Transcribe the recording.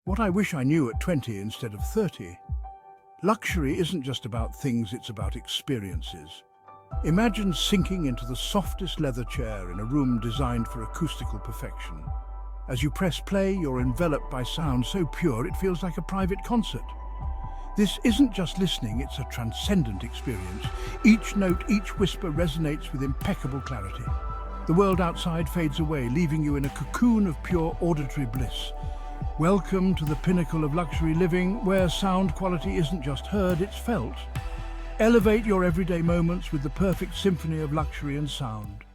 What I wish I knew at 20 instead of 30. Luxury isn't just about things, it's about experiences. Imagine sinking into the softest leather chair in a room designed for acoustical perfection. As you press play, you're enveloped by sound so pure it feels like a private concert. This isn't just listening, it's a transcendent experience. Each note, each whisper resonates with impeccable clarity. The world outside fades away, leaving you in a cocoon of pure auditory bliss. Welcome to the pinnacle of luxury living, where sound quality isn't just heard, it's felt. Elevate your everyday moments with the perfect symphony of luxury and sound.